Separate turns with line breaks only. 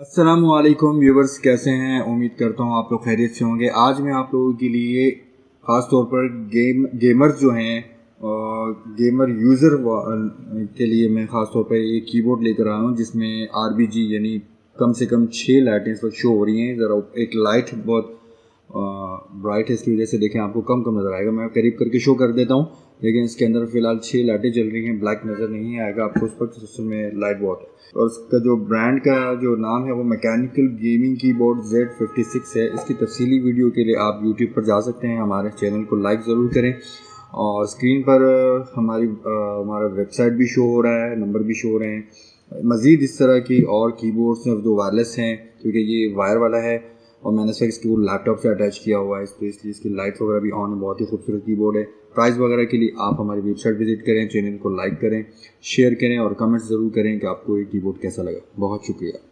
अस्सलामुअलैकुम व्यूवर्स, कैसे हैं? उम्मीद करता हूँ आप लोग खैरियत से होंगे। आज मैं आप लोगों के लिए ख़ास तौर पर गेमर्स जो हैं गेमर यूज़र के लिए मैं ख़ास तौर पर एक कीबोर्ड लेकर आया हूँ जिसमें RBG यानी कम से कम 6 लाइटें इस वक्त शो हो रही हैं। ज़रा एक लाइट बहुत ब्राइट है, इसकी वजह से देखें आपको कम कम नज़र आएगा। मैं करीब करके शो कर देता हूँ, लेकिन इसके अंदर फ़िलहाल 6 लाइटें जल रही हैं। ब्लैक नज़र नहीं आएगा आपको उस वक्त, उसमें लाइट बहुत है। और उसका जो ब्रांड का जो नाम है वो मैकेनिकल गेमिंग कीबोर्ड Z56 है। इसकी तफसीली वीडियो के लिए आप यूट्यूब पर जा सकते हैं। हमारे चैनल को लाइक ज़रूर करें और स्क्रीन पर हमारा वेबसाइट भी शो हो रहा है, नंबर भी शो हो रहे हैं। मज़ीद इस तरह की और कीबोर्ड्स हैं जो वायरलेस हैं, क्योंकि ये वायर वाला है और मैंने इसको लैपटॉप से अटैच किया हुआ है, तो इसलिए इसकी लाइट वगैरह भी ऑन है। बहुत ही खूबसूरत कीबोर्ड है। प्राइस वगैरह के लिए आप हमारी वेबसाइट विजिट करें, चैनल को लाइक करें, शेयर करें और कमेंट्स ज़रूर करें कि आपको ये कीबोर्ड कैसा लगा। बहुत शुक्रिया।